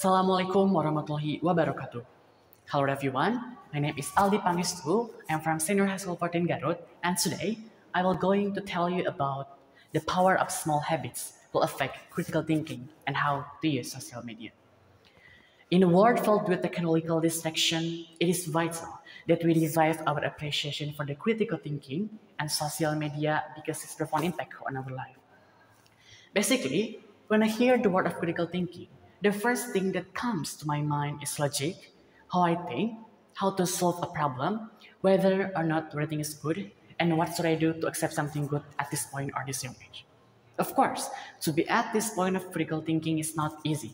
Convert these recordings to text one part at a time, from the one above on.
Assalamualaikum warahmatullahi wabarakatuh. Hello everyone, my name is Aldi Pangestu. I'm from Senior High School 14 Garut, and today I will going to tell you about the power of small habits will affect critical thinking and how to use social media. In a world filled with technological distraction, it is vital that we revive our appreciation for the critical thinking and social media because it's profound impact on our life. Basically, when I hear the word of critical thinking, the first thing that comes to my mind is logic, how I think, how to solve a problem, whether or not everything is good, and what should I do to accept something good at this point or this young age. Of course, to be at this point of critical thinking is not easy.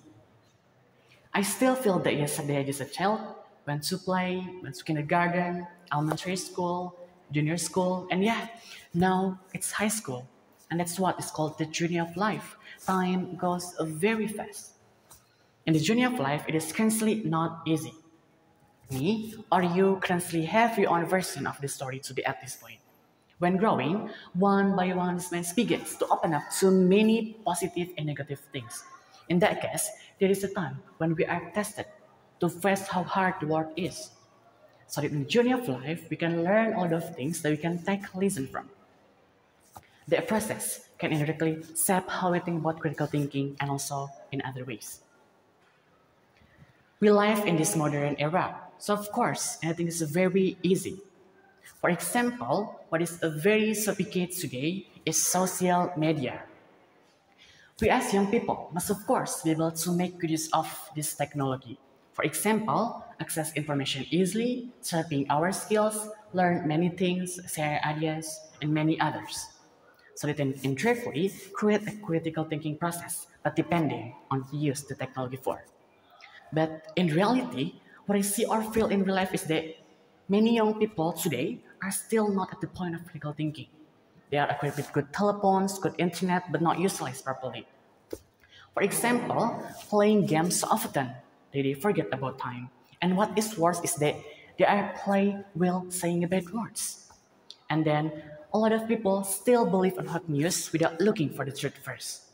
I still feel that yesterday I was a child, went to play, went to kindergarten, elementary school, junior school, and yeah, now it's high school. And that's what is called the journey of life. Time goes very fast. In the journey of life, it is currently not easy. Me or you currently have your own version of the story to be at this point. When growing, one by one, this mind begins to open up to many positive and negative things. In that case, there is a time when we are tested to face how hard the world is. So that in the journey of life, we can learn all those things that we can take lesson from. The process can indirectly shape how we think about critical thinking and also in other ways. We live in this modern era, so of course, anything is very easy. For example, what is very sophisticated today is social media. We as young people must of course be able to make good use of this technology. For example, access information easily, sharpening our skills, learn many things, share ideas, and many others. So that in truthfully create a critical thinking process, but depending on the use the technology for. But in reality, what I see or feel in real life is that many young people today are still not at the point of critical thinking. They are equipped with good telephones, good internet, but not utilized properly. For example, playing games so often, they forget about time. And what is worse is that they are play while saying bad words. And then a lot of people still believe on hot news without looking for the truth first.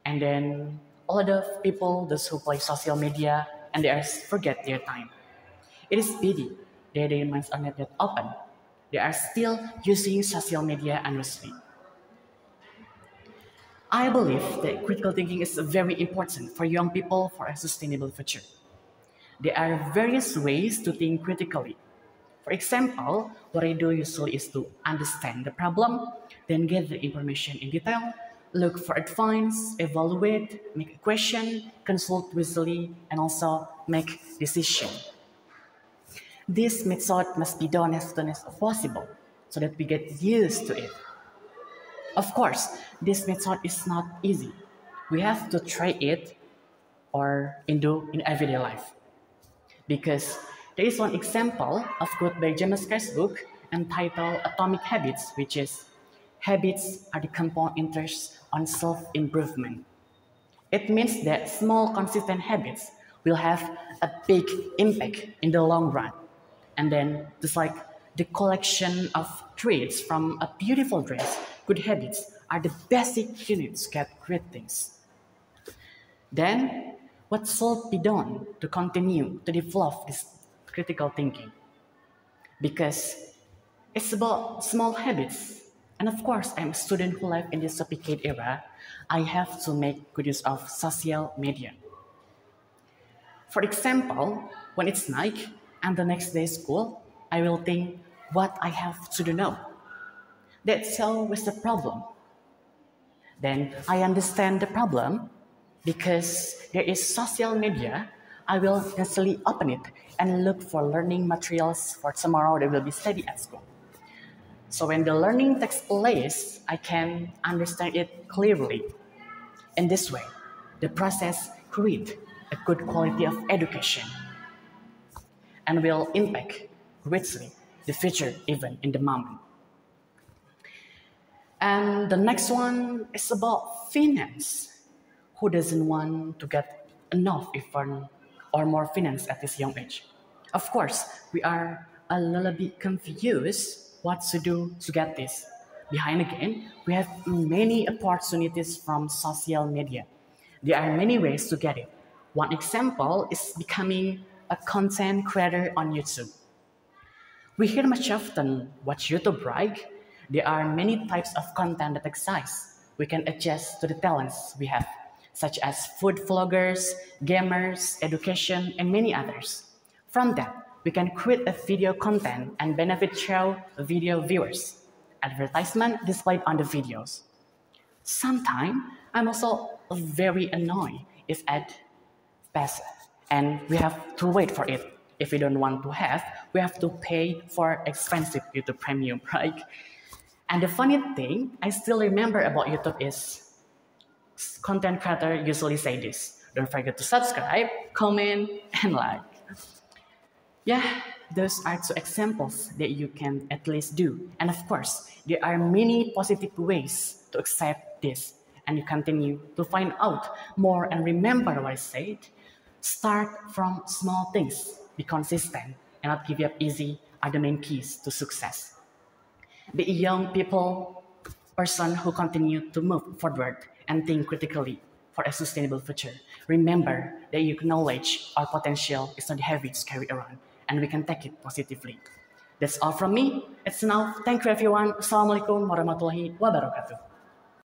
And then a lot of people, those who play social media, and they forget their time. It is pity that their minds are not yet open. They are still using social media endlessly. I believe that critical thinking is very important for young people for a sustainable future. There are various ways to think critically. For example, what I do usually is to understand the problem, then get the information in detail, look for advice, evaluate, make a question, consult wisely, and also make decision. This method must be done as soon as possible so that we get used to it. Of course, this method is not easy. We have to try it or in everyday life. Because there is one example of quote by James Clear's book entitled Atomic Habits, which is habits are the compound interest on self-improvement. It means that small consistent habits will have a big impact in the long run. And then just like the collection of traits from a beautiful dress, good habits are the basic units to get great things. Then, what should be done to continue to develop this critical thinking? Because it's about small habits. And of course, I'm a student who live in this sophisticated era. I have to make good use of social media. For example, when it's night and the next day school, I will think what I have to do now. That's always the problem. Then I understand the problem because there is social media. I will necessarily open it and look for learning materials for tomorrow that will be studied at school. So when the learning takes place, I can understand it clearly. In this way, the process creates a good quality of education and will impact greatly the future even in the moment. And the next one is about finance. Who doesn't want to get enough even or more finance at this young age? Of course, we are a little bit confused what to do to get this. Behind again, we have many opportunities from social media. There are many ways to get it. One example is becoming a content creator on YouTube. We hear much often, watch YouTube, right? There are many types of content that exist. We can adjust to the talents we have, such as food vloggers, gamers, education, and many others. From that, we can create a video content and benefit show video viewers. Advertisement displayed on the videos. Sometimes I'm also very annoyed if ad passive and we have to wait for it. If we don't want to have, we have to pay for expensive YouTube Premium, right? And the funny thing I still remember about YouTube is content creator usually say this: don't forget to subscribe, comment, and like. Yeah, those are two examples that you can at least do. And of course, there are many positive ways to accept this. And you continue to find out more and remember what I said. Start from small things, be consistent, and not give up easy are the main keys to success. Be a young people, person who continue to move forward and think critically for a sustainable future. Remember that you acknowledge our potential is not heavy to carry around, and we can take it positively. That's all from me. It's now. Thank you everyone. Assalamualaikum warahmatullahi wabarakatuh.